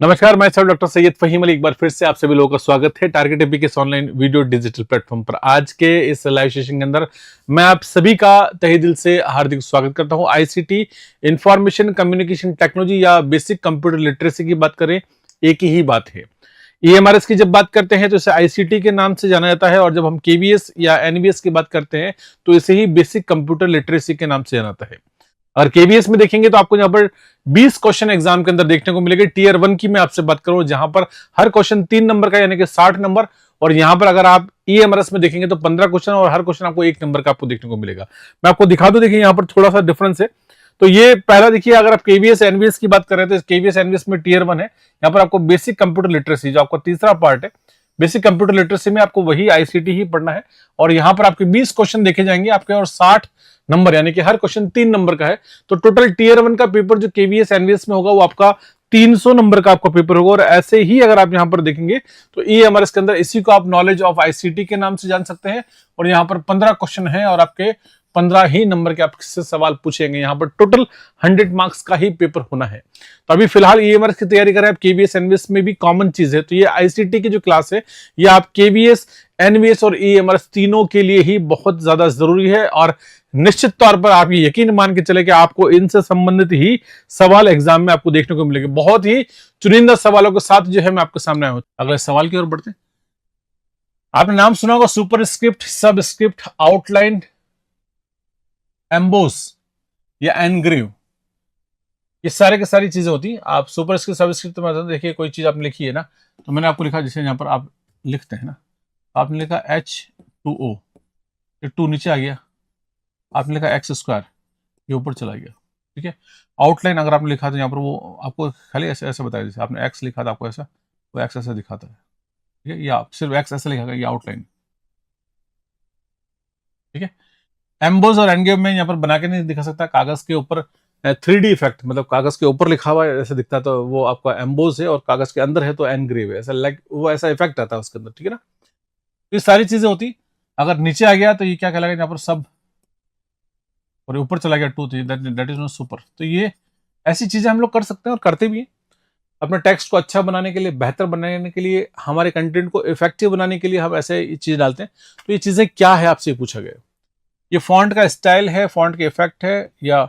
नमस्कार, मैं sir doctor Syed Faheem Ali एक बार फिर से आप सभी लोगों का स्वागत है target APKS online video digital platform पर। आज के इस लाइव सेशन के अंदर मैं आप सभी का तहे दिल से हार्दिक स्वागत करता हूं। आईसीटी इंफॉर्मेशन कम्युनिकेशन टेक्नोलॉजी या बेसिक कंप्यूटर लिटरेसी की बात करें, एक ही बात है। ईएमआरएस की जब बात करते हैं तो इसे आईसीटी के नाम से जाना जाता है, और जब हम केवीएस या एनवीएस की बात करते हैं तो इसे ही बेसिक कंप्यूटर लिटरेसी के नाम से जाना जाता है। और केवीएस में देखेंगे तो आपको यहाँ पर 20 क्वेश्चन एग्जाम के अंदर देखने को मिलेंगे। टीयर 1 की मैं आपसे बात करूं जहां पर हर क्वेश्चन 3 नंबर का यानी कि 60 नंबर, और यहां पर अगर आप ईएमआरएस में देखेंगे तो 15 क्वेश्चन और हर क्वेश्चन आपको 1 नंबर का आपको देखने को मिलेगा। मैं आपको दिखा दूं, देखिए यहाँ पर थोड़ा सा डिफरेंस है। तो ये पहला देखिए, अगर आप केवीएस एनवीएस की बात कर रहे हैं तो केवीएस एनवीएस में टीयर 1 है। यहाँ पर आपको बेसिक कंप्यूटर लिटरेसी जो आपका तीसरा पार्ट है, बेसिक कंप्यूटर लिटरेसी में आपको वही आईसीटी ही पढ़ना है। और यहां पर आपके 20 क्वेश्चन देखे जाएंगे आपके, और 60 नंबर यानी कि हर क्वेश्चन 3 नंबर का है। तो टोटल टीयर 1 का पेपर जो केवीएस एनवीएस में होगा वो आपका 300 नंबर का आपका पेपर होगा। और ऐसे ही अगर आप यहां पर देखेंगे तो ईएमआरएस के अंदर इसी को आप नॉलेज ऑफ आईसीटी के नाम से जान सकते हैं। और यहां पर 15 क्वेश्चन है और आपके 15 ही नंबर के आपसे सवाल पूछेंगे। यहां पर टोटल 100 मार्क्स का ही पेपर होना है। तो अभी फिलहाल ईएमआरएस की तैयारी कर रहे हैं आप, केवीएस एनवीएस में भी कॉमन चीज है। तो ये आईसीटी की जो क्लास है ये आप केवीएस एनवीएस और ईएमआरएस तीनों के लिए ही बहुत ज्यादा जरूरी है। और निश्चित तौर पर आप ये यकीन मान के चले कि आपको इनसे संबंधित ही सवाल एग्जाम में आपको देखने को मिलेंगे। बहुत ही चुनिंदा सवालों के साथ जो है मैं आपके सामने आया हूं। अगले सवाल की ओर बढ़ते हैं। आपने नाम सुना होगा सुपर स्क्रिप्ट, सब स्क्रिप्ट, आउटलाइन, एम्बोस या एनग्रेव। ये सारे की सारी चीजें होती हैं। आप सुपर स्क्रिप्ट सब स्क्रिप्ट में देखिए कोई चीज आपने लिखी है ना, तो मैंने आपको लिखा, जैसे यहाँ पर आप लिखते हैं ना, आपने लिखा H2O, ये 2 नीचे आ गया। आपने लिखा x², ये ऊपर चला गया। ठीक है। आउटलाइन अगर आपने लिखा तो यहाँ पर वो आपको खाली ऐसे ऐसे बताया, जैसे आपने x लिखा था आपको ऐसा, वो x ऐसे दिखाता है। ठीक है, या सिर्फ x ऐसे लिखा, ये आउटलाइन। ठीक है। एम्बोस और एनग्रेव में यहाँ पर बना के नहीं दिखा सकता, कागज के ऊपर 3D इफेक्ट, मतलब कागज के ऊपर लिखा हुआ है ऐसे दिखता है तो वो आपका एम्बोस है, और कागज के अंदर है तो एनग्रेव है, ऐसा लाइक वो ऐसा इफेक्ट आता है उसके अंदर। ठीक है ना। ये सारी चीजें होती। अगर नीचे आ गया तो ये क्या कहलाएगा, यहाँ पर सब, और ऊपर चला गया 2, दैट इज नॉट सुपर। तो ये ऐसी चीजें हम लोग कर सकते हैं और करते भी हैं। अपने टेक्स्ट को अच्छा बनाने के लिए, बेहतर बनाने के लिए, हमारे कंटेंट को इफेक्टिव बनाने के लिए हम ऐसे चीज डालते हैं। तो ये चीजें क्या है आपसे पूछा गया। ये फॉन्ट का स्टाइल है, फॉन्ट के इफेक्ट है, या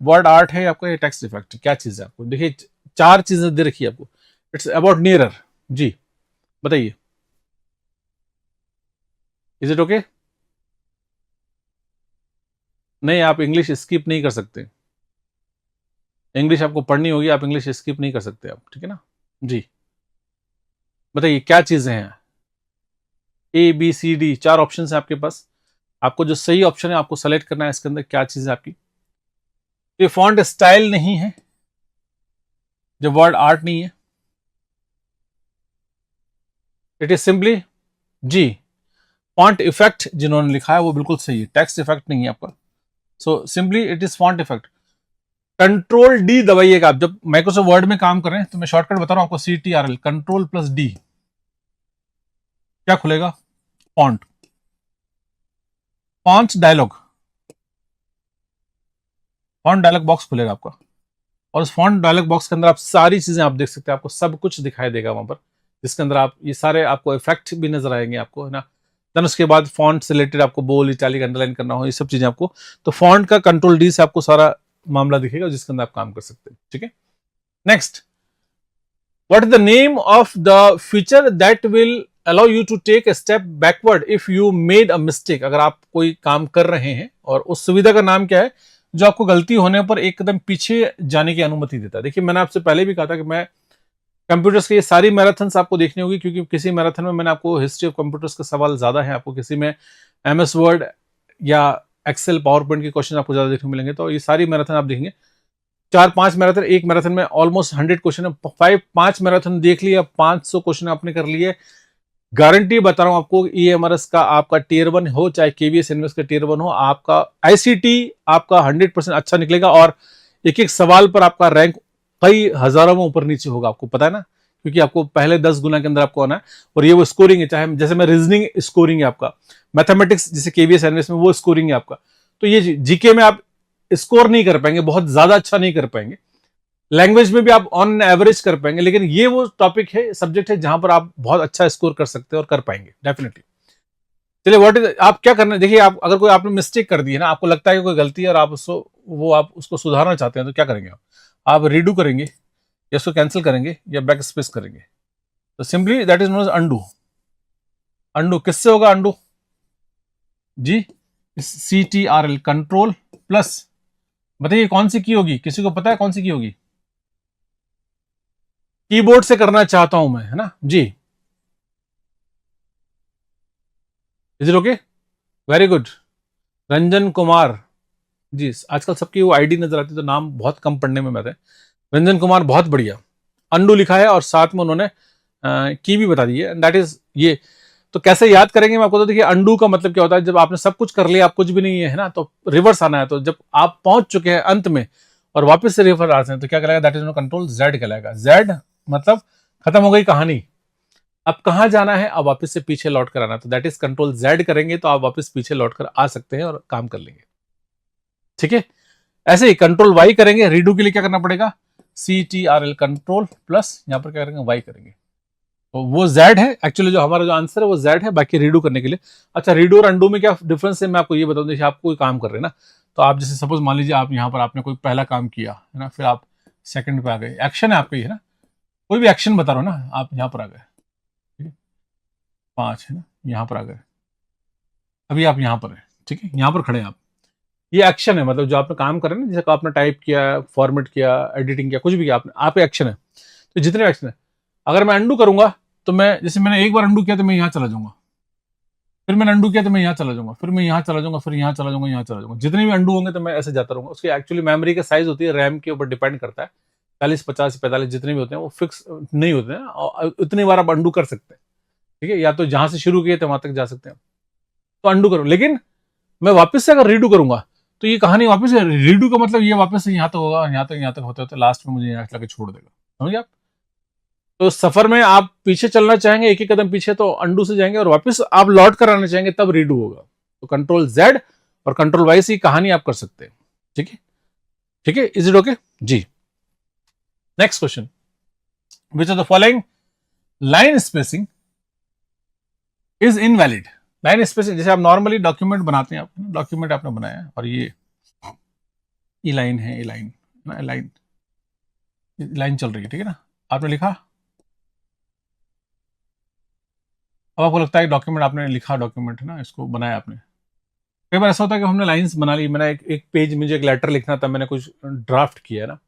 वर्ड आर्ट है आपको, ये टेक्स्ट इफेक्ट है, क्या चीज है आपको। देखिए 4 चीजें दे रखी है आपको। It's about nearer. जी बताइए, इज इट ओके? नहीं, आप इंग्लिश स्किप नहीं कर सकते। इंग्लिश आपको पढ़नी होगी, आप इंग्लिश स्किप नहीं कर सकते आप। ठीक है ना। जी बताइए क्या चीजें हैं। ABCD 4 ऑप्शन है आपके पास। आपको जो सही ऑप्शन है आपको सेलेक्ट करना है। इसके अंदर क्या चीज है आपकी। ये फॉन्ट स्टाइल नहीं है, जो वर्ड आर्ट नहीं है, इट इज सिंपली जी फॉन्ट इफेक्ट जिन्होंने लिखा है वो बिल्कुल सही है, टेक्स्ट इफेक्ट नहीं है आपका। So simply it is font effect. Ctrl+D दबाइएगा आप जब माइक्रोसॉफ्ट वर्ड में काम कर रहे हैं। तो मैं शॉर्टकट बता रहा हूं आपको, CTRL Ctrl+D, क्या खुलेगा, font, font dialog, font dialog box खुलेगा आपका। और उस फॉन्ट डायलॉग बॉक्स के अंदर आप सारी चीजें आप देख सकते हैं, आपको सब कुछ दिखाई देगा वहां पर, जिसके अंदर आप ये सारे आपको इफेक्ट भी नजर आएंगे आपको, है ना। देन उसके बाद फॉन्ट से रिलेटेड आपको बोल्ड, इटैलिक, अंडरलाइन करना हो, ये सब चीजें आपको, तो फॉन्ट का Ctrl+D से आपको सारा मामला दिखेगा जिसके अंदर आप काम कर सकते हैं। ठीक है। Next, what is the name of the feature that will allow you to take a step backward if you made a mistake. अगर आप कोई काम कर रहे हैं और उस सुविधा का नाम क्या है जो आपको गलती होने पर एक कदम पीछे जाने की अनुमति देता है। देखिए मैंने आपसे पहले भी कहा था कि मैं कंप्यूटर्स के ये सारी मैराथन्स आपको देखनी होगी, क्योंकि किसी मैराथन में मैंने आपको हिस्ट्री ऑफ कंप्यूटर्स के सवाल ज्यादा है, आपको किसी में MS वर्ड या एक्सेल, पावर पॉइंट के क्वेश्चन आपको ज्यादा देखने को मिलेंगे। तो ये सारी मैराथन आप देखेंगे, 4-5 मैराथन, एक मैराथन में ऑलमोस्ट 100 क्वेश्चन है। 5 मैराथन देख लिया, 500 क्वेश्चन आपने कर लिए। गारंटी बता रहा हूं आपको, ईएमआरएस का आपका टीयर 1 हो चाहे केवीएस एनवीएस का टीयर 1 हो, आपका आईसीटी आपका 100% अच्छा निकलेगा। और एक एक सवाल पर आपका रैंक कई हजारों में ऊपर नीचे होगा, आपको पता है ना, क्योंकि आपको पहले 10 गुना के अंदर आपको आना है। और ये वो स्कोरिंग है, चाहे जैसे मैं रीजनिंग स्कोरिंग है आपका, मैथमेटिक्स जैसे केवीएस एनवीएस में वो स्कोरिंग है आपका। तो ये जीके में आप स्कोर नहीं कर पाएंगे, बहुत ज्यादा अच्छा नहीं कर पाएंगे। लैंग्वेज में भी आप ऑन एवरेज कर पाएंगे, लेकिन ये वो टॉपिक है, सब्जेक्ट है जहां पर आप बहुत अच्छा स्कोर कर सकते हैं और कर पाएंगे डेफिनेटली। चलिए, व्हाट इज, आप क्या करना है, देखिए आप अगर कोई आपने मिस्टेक कर दी है ना, आपको लगता है कि कोई गलती है और आप उसको सुधारना चाहते हैं, तो क्या करेंगे आप रीडू करेंगे या उसको कैंसिल करेंगे या बैक स्पेस करेंगे। तो simply that is known as undo. Undo किससे होगा अंडू जी? CTRL, कंट्रोल प्लस, बताइए कौन सी की होगी, किसी को पता है कौन सी की होगी? कीबोर्ड से करना चाहता हूं मैं, है ना जी। Is it okay? Very good. Ranjan Kumar ji, आजकल सबकी वो आईडी नजर आती है तो नाम बहुत कम पढ़ने में आते हैं। रंजन कुमार, बहुत बढ़िया। अंडू लिखा है और साथ में उन्होंने की भी बता दी है, दैट इज ये। तो कैसे याद करेंगे मैं आपको, तो देखिए अंडू का मतलब क्या होता है, जब आपने सब कुछ कर लिया, आप कुछ भी नहीं है ना, तो रिवर्स आना है। तो जब आप पहुंच चुके हैं अंत में और वापस से रिवर्स आते हैं तो क्या कहलाएगा? दैट इज कंट्रोल जेड कहलाएगा। जेड मतलब खत्म हो गई कहानी, अब कहां जाना है, अब वापस से पीछे लौट कर आना। तो दैट इज कंट्रोल जेड करेंगे तो आप वापस पीछे लौट कर आ सकते हैं और काम कर लेंगे, ठीक है। ऐसे ही कंट्रोल वाई करेंगे, रीडू के लिए क्या करना पड़ेगा? CTRL, कंट्रोल प्लस, यहां पर क्या करेंगे? वाई करेंगे। तो वो जेड है एक्चुअली, जो हमारा जो आंसर है वो जेड है, बाकी रीडू करने के लिए। अच्छा, रीडू और अंडू में क्या डिफरेंस है मैं आपको ये बताऊं। देखिए, आप कोई काम कर रहे हैं ना, तो आप जैसे सपोज मान लीजिए आप यहाँ पर आपने कोई पहला काम किया है ना, फिर आप सेकंड पे आ गए, एक्शन है आपका ये, है ना, कोई भी एक्शन बता रहा हूं ना, आप यहाँ पर आ गए, ठीक है, 5 है ना, यहाँ पर आ गए, अभी आप यहाँ पर है, ठीक है, यहाँ पर खड़े हैं आप, ये एक्शन है, मतलब जो आपने काम कर रहे हैं ना, जैसे आपने टाइप किया, फॉर्मेट किया, एडिटिंग किया, कुछ भी किया आपने, आप एक्शन है। तो जितने एक्शन है, अगर मैं अंडू करूंगा तो मैं, जैसे मैंने एक बार अंडू किया तो मैं यहाँ चला जाऊंगा, फिर मैंने अंडू किया तो मैं यहाँ चला जाऊंगा, फिर मैं यहाँ चला जाऊंगा, फिर यहाँ चला जाऊंगा, यहाँ चला जाऊंगा, जितने भी अंडू होंगे तो मैं ऐसे जाता रहूंगा। उसकी एक्चुअली मेमोरी का साइज होती है, रैम के ऊपर डिपेंड करता है, 40, 50, 45 जितने भी होते हैं वो फिक्स नहीं होते हैं, और उतनी बार आप अंडू कर सकते हैं, ठीक है, या तो जहां से शुरू किए थे वहां तक जा सकते हैं, तो अंडू करो। लेकिन मैं वापस से अगर रीडू करूंगा तो ये कहानी वापस से, रीडू का मतलब ये वापस से यहाँ तक होगा, यहाँ तक होते होते लास्ट में मुझे यहाँ लाके छोड़ देगा, समझ गए आप? तो सफर में आप पीछे चलना चाहेंगे, एक एक कदम पीछे, तो अंडू से जाएंगे, और वापस आप लौट कर आना चाहेंगे तब रीडू होगा। तो कंट्रोल जेड और कंट्रोल वाई से कहानी आप कर सकते हैं, ठीक है, ठीक है, इज इट ओके जी। Next question, which of the following line spacing is invalid? Line spacing, जैसे आप नॉर्मली डॉक्यूमेंट बनाते हैं, आप डॉक्यूमेंट आपने बनाया और ये लाइन है, ये लाइन ना, लाइन चल रही है, ठीक है ना, आपने लिखा, अब आपको लगता है डॉक्यूमेंट आपने लिखा, डॉक्यूमेंट है ना, इसको बनाया आपने। कई बार ऐसा होता है कि हमने लाइंस बना ली, मैंने एक पेज, मुझे एक लेटर लिखना था, मैंने कुछ ड्राफ्ट किया है ना,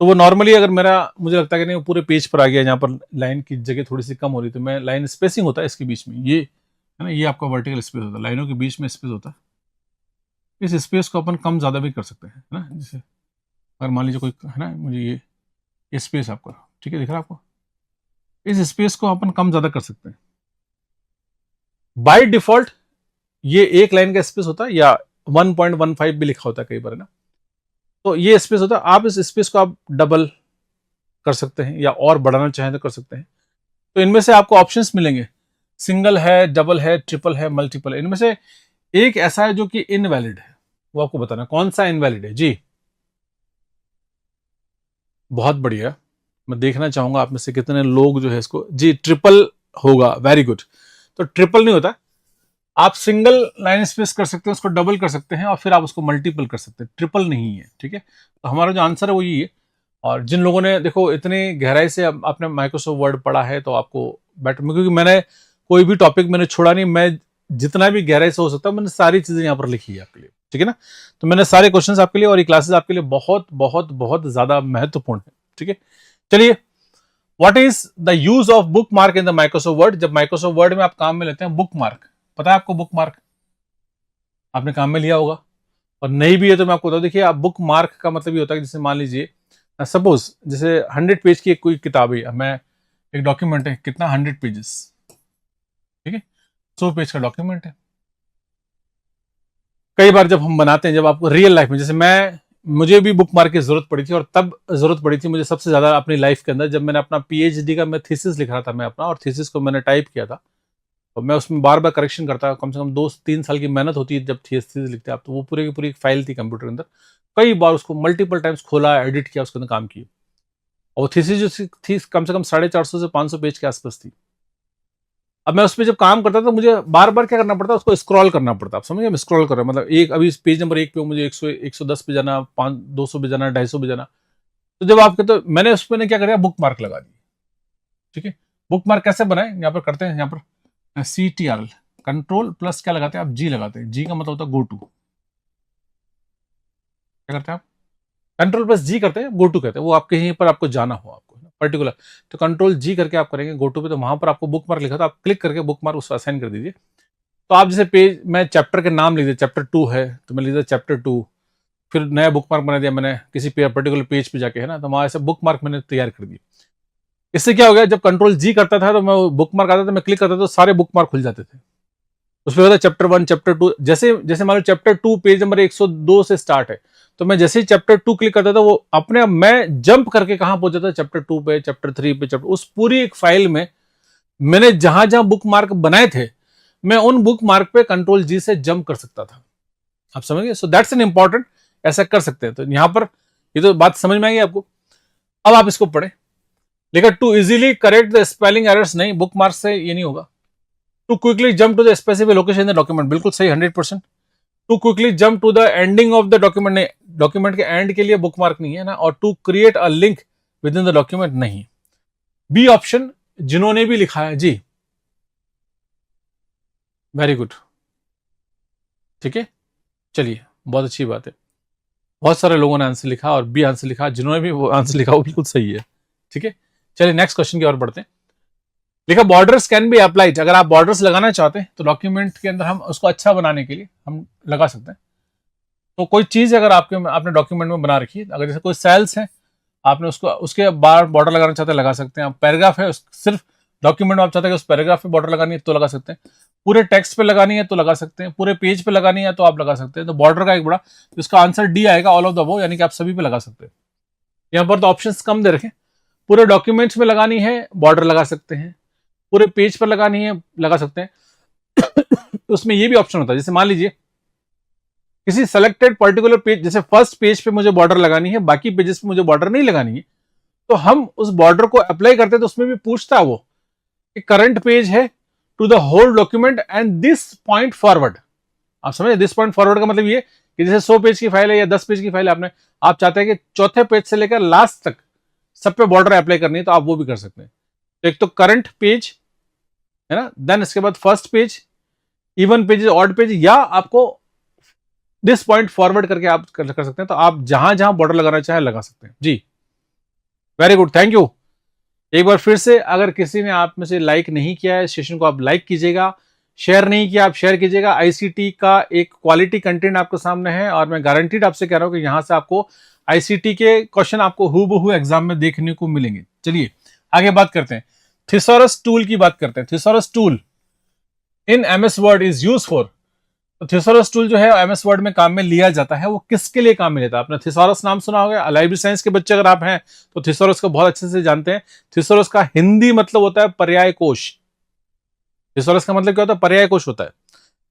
तो वो नॉर्मली अगर मेरा, मुझे लगता है कि नहीं वो पूरे पेज पर आ गया, जहाँ पर लाइन की जगह थोड़ी सी कम हो रही, तो मैं, लाइन स्पेसिंग होता है इसके बीच में, ये है ना, ये आपका वर्टिकल स्पेस होता है, लाइनों के बीच में स्पेस होता है, इस स्पेस को अपन कम ज़्यादा भी कर सकते हैं, है ना, जैसे अगर मान लीजिए कोई, है ना, मुझे ये स्पेस आपका, ठीक है, दिख रहा है आपको, इस स्पेस को अपन कम ज़्यादा कर सकते हैं। बाय डिफॉल्ट ये एक लाइन का स्पेस होता है, या 1.15 भी लिखा होता है कई बार, है ना, तो ये स्पेस होता है, आप इस स्पेस को आप डबल कर सकते हैं या और बढ़ाना चाहें तो कर सकते हैं। तो इनमें से आपको ऑप्शंस मिलेंगे, सिंगल है, डबल है, ट्रिपल है, मल्टीपल है, इनमें से एक ऐसा है जो कि इनवैलिड है, वो आपको बताना कौन सा इनवैलिड है जी। बहुत बढ़िया, मैं देखना चाहूंगा आप में से कितने लोग जो है इसको, जी ट्रिपल होगा, वेरी गुड। तो ट्रिपल नहीं होता, आप सिंगल लाइन स्पेस कर सकते हैं, उसको डबल कर सकते हैं और फिर आप उसको मल्टीपल कर सकते हैं, ट्रिपल नहीं है, ठीक है। तो हमारा जो आंसर है वो ये है। और जिन लोगों ने देखो इतनी गहराई से आपने माइक्रोसॉफ्ट वर्ड पढ़ा है तो आपको बेटर, क्योंकि मैंने कोई भी टॉपिक मैंने छोड़ा नहीं, मैं जितना भी गहराई से हो सकता है मैंने सारी चीजें यहाँ पर लिखी है आपके लिए, ठीक है ना। तो मैंने सारे क्वेश्चन आपके लिए, और ये क्लासेस आपके लिए बहुत बहुत बहुत ज्यादा महत्वपूर्ण है, ठीक है। चलिए, what is the use of book mark in the Microsoft word? जब माइक्रोसॉफ्ट वर्ड में आप काम में लेते हैं बुक मार्क, पता है आपको बुक मार्क? आपने काम में लिया होगा, और नहीं भी है तो मैं आपको बता, देखिए आप बुक मार्क का मतलब ये होता है कि जैसे मान लीजिए सपोज जैसे 100 पेज की एक कोई किताब है, मैं एक डॉक्यूमेंट है, कितना 100 पेजेस, ठीक है, 100 पेज का डॉक्यूमेंट है। कई बार जब हम बनाते हैं, जब आपको रियल लाइफ में, जैसे मुझे भी बुक मार्क की जरूरत पड़ी थी, और तब जरूरत पड़ी थी मुझे सबसे ज्यादा अपनी लाइफ के अंदर, जब मैंने अपना PhD का मैं थीसिस लिख रहा था मैं अपना, और थीसिस को मैंने टाइप किया था, और मैं उसमें बार बार करेक्शन करता, कम से कम 2 से 3 साल की मेहनत होती है जब थीसिस लिखते हैं आप। तो वो पूरी की पूरी एक फाइल थी कंप्यूटर के अंदर, कई बार उसको मल्टीपल टाइम्स खोला, एडिट किया, उसके अंदर काम किया। और थीसिस जो थी कम से कम 450 से 500 पेज के आसपास थी। अब मैं उस पर जब काम करता था मुझे बार बार क्या करना पड़ता, उसको स्क्रॉल करना पड़ता। आप समझ गए, स्क्रॉल कर रहा हूं, मतलब एक अभी पेज नंबर 1 पे मुझे 110 पे जाना, 200 पे जाना, 250 पे जाना। तो जब आप कहते, मैंने उस पर क्या करा, बुक मार्क लगा दी। ठीक है, बुक मार्क कैसे बनाए, यहाँ पर करते हैं, यहाँ पर CTRL कंट्रोल प्लस क्या लगाते हैं आप, जी लगाते हैं। जी का मतलब होता है गो टू। क्या करते हैं आप, कंट्रोल प्लस जी करते हैं, गो टू कहते हैं। वो आपके यहीं पर आपको जाना हो, आपको पर्टिकुलर, तो कंट्रोल जी करके आप करेंगे गो टू पे, तो वहां पर आपको बुक मार्क लिखा था, आप क्लिक करके बुक मार्क उसको असाइन कर दीजिए। तो आप जैसे पेज, मैं चैप्टर के नाम लिख दिया, चैप्टर 2 है तो मैं लिख दिया चैप्टर 2। फिर नया बुक मार्क बना दिया मैंने किसी पर्टिकुलर पेज पे जाके, है ना, तो वहां ऐसे बुक मार्क मैंने तैयार कर दी। इससे क्या हो गया, जब कंट्रोल जी करता था तो मैं बुक मार्क आता था, मैं क्लिक करता था तो सारे बुक मार्क खुल जाते थे। उसमें होता है चैप्टर 1, चैप्टर 2, जैसे जैसे मान लो चैप्टर 2 पेज नंबर 102 से स्टार्ट है, तो मैं जैसे ही चैप्टर 2 क्लिक करता था वो अपने आप मैं जंप करके कहां पहुंच जाता, चैप्टर 2 पे, चैप्टर 3 पे, चैप्टर, उस पूरी एक फाइल में मैंने जहां जहां बुक मार्क बनाए थे, मैं उन बुक मार्क पे कंट्रोल जी से जंप कर सकता था। आप समझ गए, सो दैट्स एन इंपॉर्टेंट, ऐसा कर सकते हैं। तो यहां पर ये तो बात समझ में आएगी आपको। अब आप इसको पढ़े, लेकिन to easily correct the spelling errors नहीं, बुक मार्क से ये नहीं होगा। To quickly jump to the specific location in the document, बिल्कुल सही, 100%। To quickly jump to the ending of the document, नहीं, डॉक्यूमेंट के एंड के लिए बुक मार्क नहीं है ना। और to create a link within the document, नहीं। बी ऑप्शन, जिन्होंने भी लिखा है जी, वेरी गुड। ठीक है, चलिए, बहुत अच्छी बात है। बहुत सारे लोगों ने आंसर लिखा और बी आंसर लिखा, जिन्होंने भी वो आंसर लिखा वो बिल्कुल सही है। ठीक है, चलिए नेक्स्ट क्वेश्चन की ओर बढ़ते हैं। लिखा बॉर्डर्स कैन बी अप्लाइड, अगर आप बॉर्डर्स लगाना चाहते हैं तो डॉक्यूमेंट के अंदर हम उसको अच्छा बनाने के लिए हम लगा सकते हैं। तो कोई चीज अगर आपने डॉक्यूमेंट में बना रखी है, अगर जैसे कोई सेल्स है, आपने उसको उसके बाहर बॉर्डर लगाना चाहते हैं, लगा सकते हैं। आप पैराग्राफ है, सिर्फ डॉक्यूमेंट में आप चाहते हैं कि उस पैराग्राफ पे बॉर्डर लगानी है तो लगा सकते हैं। पूरे टेक्स्ट पे लगानी है तो लगा सकते हैं, पूरे पेज पे लगानी है तो आप लगा सकते हैं। तो बॉर्डर का एक बड़ा, इसका आंसर डी आएगा, ऑल ऑफ द अबव, यानी कि आप सभी पे लगा सकते हैं। यहाँ पर तो ऑप्शंस कम दे रखे, पूरे डॉक्यूमेंट्स में लगानी है बॉर्डर लगा सकते हैं, पूरे पेज पर लगानी है लगा सकते हैं। तो उसमें ये भी ऑप्शन होता है, जैसे मान लीजिए किसी सेलेक्टेड पर्टिकुलर पेज, जैसे फर्स्ट पेज पे मुझे बॉर्डर लगानी है, बाकी पेजेस पे मुझे बॉर्डर नहीं लगानी है, तो हम उस बॉर्डर को अप्लाई करते हैं। तो उसमें भी पूछता है वो कि करंट पेज है to the whole document and this point forward. आप समझे, दिस पॉइंट फॉरवर्ड का मतलब ये कि जैसे 100 पेज की फाइल है या 10 पेज की फाइल है, आपने, आप चाहते हैं कि चौथे पेज से लेकर लास्ट तक सब पे बॉर्डर अप्लाई करनी है, तो आप वो भी कर सकते हैं। तो एक तो करंट पेज है ना, देन इसके बाद first page, even page, odd page, या आपको दिस पॉइंट फॉरवर्ड करके आप कर सकते हैं। तो आप जहां जहां बॉर्डर लगाना चाहे लगा सकते हैं जी। Very good, thank you. एक बार फिर से, अगर किसी ने आप में से लाइक नहीं किया है सेशन को, आप लाइक कीजिएगा। शेयर नहीं किया आप शेयर कीजिएगा। आईसीटी का एक क्वालिटी कंटेंट आपके सामने है और मैं गारंटीड आपसे कह रहा हूं कि यहां से आपको आईसीटी के क्वेश्चन आपको हूबहू एग्जाम में देखने को मिलेंगे। चलिए आगे बात करते हैं, थिसॉरस टूल की बात करते हैं। Thesaurus tool in MS word is use for, तो थिसॉरस टूल जो है एमएस वर्ड में काम में लिया जाता है, वो किसके लिए काम में लेता है? आपने थिसॉरस नाम सुना होगा, लाइब्रेरी साइंस के बच्चे अगर आप हैं तो थिसॉरस को बहुत अच्छे से जानते हैं। थिसॉरस का हिंदी मतलब होता है पर्याय कोश। थिसॉरस का मतलब क्या होता है? पर्याय कोश होता है।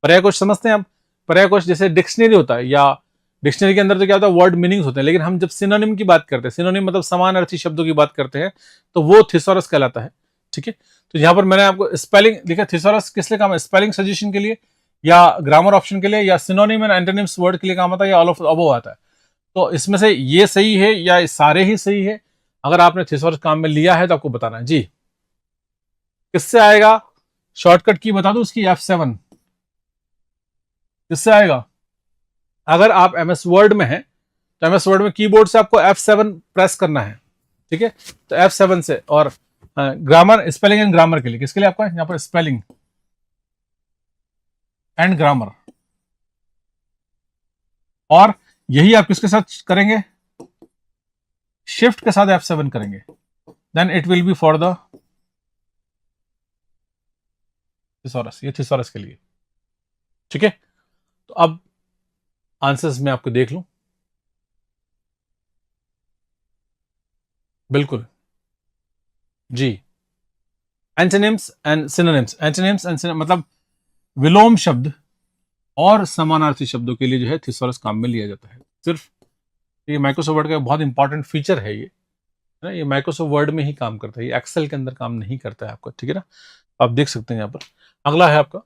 पर्याय कोश समझते हैं आप? पर्याय कोश जैसे डिक्शनरी होता है, या डिक्शनरी के अंदर तो क्या होता है, वर्ड मीनिंग्स होते हैं, लेकिन हम जब सिनोनिम की बात करते हैं, सिनोनिम मतलब समान अर्थी शब्दों की बात करते हैं, तो वो थिसॉरस कहलाता है। ठीक है, तो यहां पर मैंने आपको स्पेलिंग लिखा, थिसॉरस किस लिए काम है? स्पेलिंग सजेशन के लिए, या ग्रामर ऑप्शन के लिए, या सिनोनिम एंड एंटोनिम्स वर्ड के लिए काम आता है, या ऑल ऑफ अबव आता है। तो इसमें से ये सही है या सारे ही सही है? अगर आपने थिसॉरस काम में लिया है तो आपको बताना है जी। किससे आएगा? शॉर्टकट की बता दूं उसकी, F7। किससे आएगा? अगर आप एमएस वर्ड में हैं तो एमएस वर्ड में कीबोर्ड से आपको F7 प्रेस करना है। ठीक है, तो F7 से। और ग्रामर, स्पेलिंग एंड ग्रामर के लिए, किसके लिए आपका यहाँ पर स्पेलिंग एंड ग्रामर, और यही आप किसके साथ करेंगे? शिफ्ट के साथ F7 करेंगे, then it will be for the thesaurus, ये थिसॉरस के लिए। ठीक है, तो अब आंसर्स में आपको देख लूं। बिल्कुल जी, antonyms and synonyms, antonyms and मतलब विलोम शब्द और समानार्थी शब्दों के लिए जो है थिसॉरस काम में लिया जाता है। सिर्फ ये माइक्रोसॉफ्ट वर्ड का बहुत इंपॉर्टेंट फीचर है ये, है ना, ये माइक्रोसॉफ्ट वर्ड में ही काम करता है, ये एक्सेल के अंदर काम नहीं करता है आपका, ठीक है ना। आप देख सकते हैं यहाँ पर। अगला है आपका,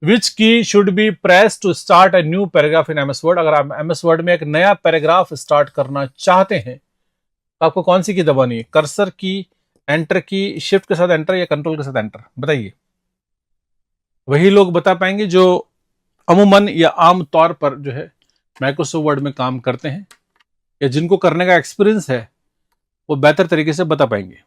which key should be press to start a new paragraph in MS Word. अगर आप एमएस वर्ड में एक नया पैराग्राफ स्टार्ट करना चाहते हैं तो आपको कौन सी की दबानी है? कर्सर की, एंटर की, शिफ्ट के साथ एंटर या कंट्रोल के साथ एंटर? बताइए। वही लोग बता पाएंगे जो अमूमन या आम तौर पर जो है माइक्रोसॉफ्ट वर्ड में काम करते हैं, या जिनको करने का एक्सपीरियंस है, वो बेहतर तरीके से बता पाएंगे।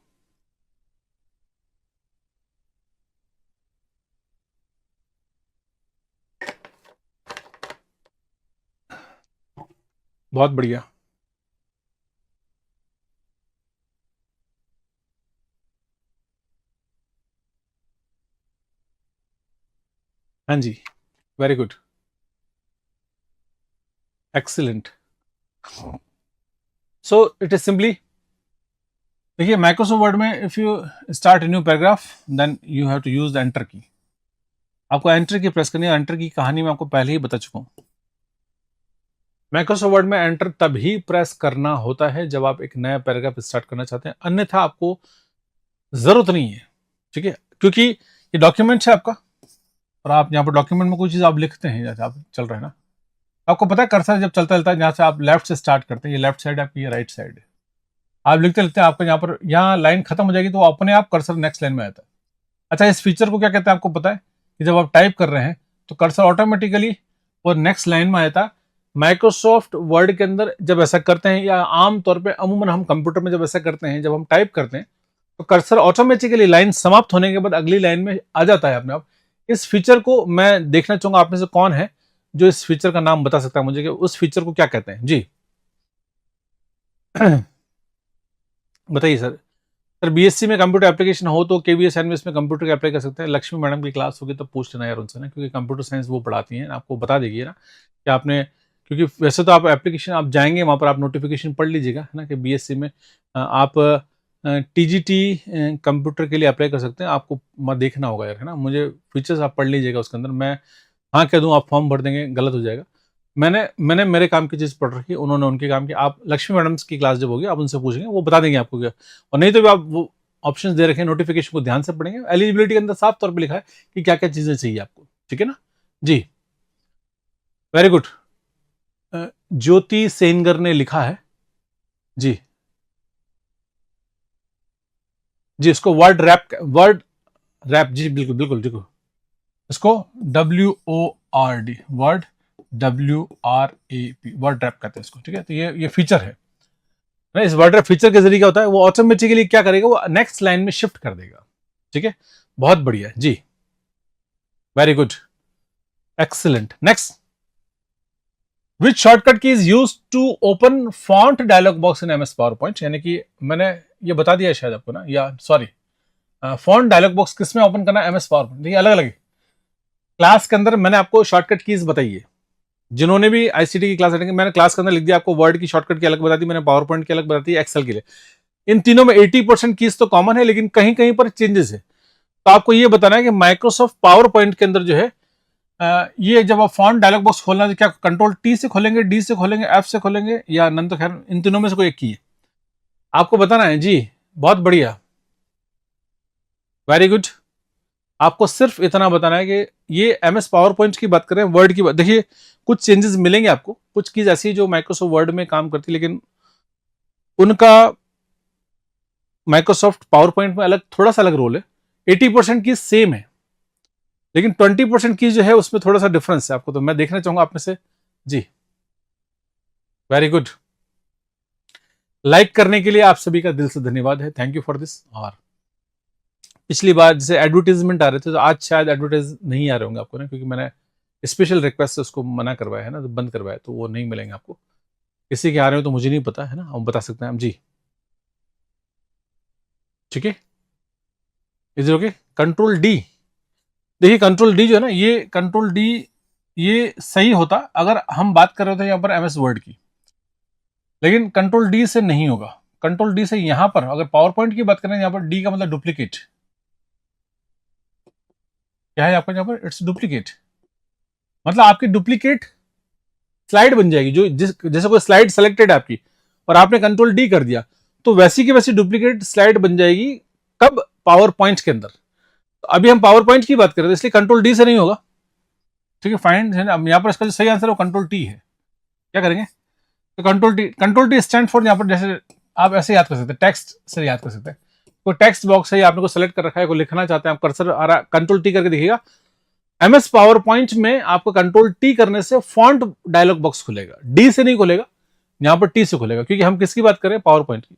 बहुत बढ़िया। हाँ जी, very good, excellent. So it is simply, देखिए माइक्रोसॉफ्ट वर्ड में if you start new paragraph then you have to use the enter key. आपको एंटर की प्रेस करनी है। एंटर की कहानी मैं आपको पहले ही बता चुका हूं। माइक्रोसॉफ्ट वर्ड में एंटर तभी प्रेस करना होता है जब आप एक नया पैराग्राफ स्टार्ट करना चाहते हैं, अन्यथा आपको जरूरत नहीं है, ठीक है, क्योंकि ये डॉक्यूमेंट है आपका, और आप यहाँ पर डॉक्यूमेंट में कोई चीज आप लिखते हैं, जैसे आप चल रहे हैं ना, आपको पता है कर्सर जब चलता चलता है, जहाँ से आप लेफ्ट से स्टार्ट करते हैं, ये लेफ्ट साइड है आपकी, ये राइट साइड है, आप लिखते लिखते हैं आपको यहाँ पर, यहाँ लाइन खत्म हो जाएगी तो अपने आप कर्सर नेक्स्ट लाइन में आता है। अच्छा, इस फीचर को क्या कहते हैं आपको पता है? कि जब आप टाइप कर रहे हैं तो कर्सर ऑटोमेटिकली वो नेक्स्ट लाइन में आता है। माइक्रोसॉफ्ट वर्ड के अंदर जब ऐसा करते हैं, या आम तौर पे अमूमन हम कंप्यूटर में जब ऐसा करते हैं, जब हम टाइप करते हैं तो कर्सर ऑटोमेटिकली लाइन समाप्त होने के बाद अगली लाइन में आ जाता है अपने आप। इस फीचर को मैं देखना चाहूंगा आप में से कौन है जो इस फीचर का नाम बता सकता है मुझे, कि उस फीचर को क्या कहते हैं जी। बताइए सर। सर बीएससी में कंप्यूटर एप्लीकेशन हो तो केवीएस एनवीएस में कंप्यूटर का अप्लाई कर सकते हैं। लक्ष्मी मैडम की क्लास होगी तो पूछ लेना यार उनसे ना, क्योंकि कंप्यूटर साइंस वो पढ़ाती हैं, आपको बता देगी ना कि आपने, क्योंकि वैसे तो आप एप्लीकेशन आप जाएंगे वहाँ पर, आप नोटिफिकेशन पढ़ लीजिएगा, है ना, कि बीएससी में आप टीजीटी कंप्यूटर के लिए अप्लाई कर सकते हैं। आपको देखना होगा यार, है ना, मुझे फीचर्स आप पढ़ लीजिएगा उसके अंदर। मैं हाँ कह दूँ आप फॉर्म भर देंगे, गलत हो जाएगा। मैंने मैंने मेरे काम की चीज़ पढ़ रखी, उन्होंने उनके काम की। आप लक्ष्मी मैडम की क्लास जब होगी आप उनसे पूछेंगे, वो बता देंगे आपको क्या। और नहीं तो भी आप वो ऑप्शंस दे रखे हैं, नोटिफिकेशन को ध्यान से पढ़ेंगे। एलिजिबिलिटी के अंदर साफ तौर पे लिखा है कि क्या क्या चीज़ें चाहिए आपको, ठीक है ना जी। Very good. ज्योति सेनगर ने लिखा है जी। जी इसको वर्ड रैप जी, बिल्कुल बिल्कुल बिल्कुल। इसको WORD, word WRAP, word rap कहते हैं इसको, ठीक है। तो ये फीचर है ना। इस वर्ड रैप फीचर के जरिए क्या होता है, वो ऑटोमेटिकली क्या करेगा, वो नेक्स्ट लाइन में शिफ्ट कर देगा, ठीक है। बहुत बढ़िया जी, very good, excellent. Next, which shortcut key is use to open font dialog box in MS PowerPoint. यानी कि मैंने ये बता दिया शायद आपको ना, या सॉरी, फॉन्ट डायलॉग बॉक्स किसमें ओपन करना है? MS power point. देखिए अलग अलग क्लास के अंदर मैंने आपको शॉर्टकट कीज बताई है। जिन्होंने भी आईसीटी की क्लास अटेंड की, मैंने क्लास के अंदर लिख दिया आपको, वर्ड की शॉर्टकट की अलग बता दी मैंने, पावर पॉइंट की अलग बता दी, एक्सेल के लिए। इन तीनों में 80% कीज तो कॉमन है, लेकिन कहीं कहीं पर चेंजेस है। तो आपको ये बताना है कि माइक्रोसॉफ्ट पावर पॉइंट के अंदर जो है, ये जब आप फॉन्ट डायलॉग बॉक्स खोलना है, क्या कंट्रोल टी से खोलेंगे, डी से खोलेंगे, एफ से खोलेंगे, या नन, तो खैर इन तीनों में से कोई एक की है आपको बताना है जी। बहुत बढ़िया, वेरी गुड। आपको सिर्फ इतना बताना है कि ये एमएस पावर पॉइंट की बात करें, वर्ड की बात, देखिए कुछ चेंजेस मिलेंगे आपको, कुछ चीज ऐसी जो माइक्रोसॉफ्ट वर्ड में काम करती है, लेकिन उनका माइक्रोसॉफ्ट पावर पॉइंट में अलग, थोड़ा सा अलग रोल है। 80% की सेम है, लेकिन 20% की जो है उसमें थोड़ा सा डिफरेंस है आपको, तो मैं देखना चाहूंगा आप में से जी। वेरी गुड, लाइक करने के लिए आप सभी का दिल से धन्यवाद है, थैंक यू फॉर दिस। और पिछली बार जैसे एडवर्टीजमेंट आ रहे थे, तो आज शायद एडवर्टाइज नहीं आ रहे होंगे आपको ना, क्योंकि मैंने स्पेशल रिक्वेस्ट से उसको मना करवाया है ना, तो बंद करवाया, तो वो नहीं मिलेंगे आपको। किसी के आ रहे हो तो मुझे नहीं पता है ना, हम बता सकते हैं हम जी, ठीक है। Is okay. कंट्रोल डी, देखिए कंट्रोल डी जो है ना, ये कंट्रोल डी ये सही होता अगर हम बात कर रहे थे यहाँ पर एमएस वर्ड की, लेकिन कंट्रोल डी से नहीं होगा। कंट्रोल डी से यहाँ पर अगर पावर पॉइंट की बात करें, यहाँ पर डी का मतलब डुप्लीकेट, क्या है आपका यहाँ पर, इट्स डुप्लीकेट, मतलब आपकी डुप्लीकेट स्लाइड बन जाएगी। जो जैसे कोई स्लाइड सेलेक्टेड है आपकी और आपने कंट्रोल डी कर दिया, तो वैसी की वैसी डुप्लीकेट स्लाइड बन जाएगी। कब? पावर पॉइंट के अंदर। तो अभी हम पावर पॉइंट की बात कर रहे हैं, इसलिए कंट्रोल डी से नहीं होगा। ठीक है, फाइंड है ना, यहाँ पर इसका जो सही आंसर है वो कंट्रोल टी है। क्या करेंगे? तो कंट्रोल टी स्टैंड फॉर, यहाँ पर जैसे आप ऐसे याद कर सकते हैं, टेक्स्ट से याद कर सकते हैं। कोई टेक्स्ट बॉक्स है, आपने को सेलेक्ट कर रखा है, कोई लिखना चाहते हैं, आप कर्सर आ रहा, कंट्रोल टी करके देखिएगा। एमएस पावर पॉइंट में आपको कंट्रोल टी करने से फॉन्ट डायलॉग बॉक्स खुलेगा, डी से नहीं खुलेगा, यहां पर टी से खुलेगा, क्योंकि हम किसकी बात कर रहे हैं? पावर पॉइंट की।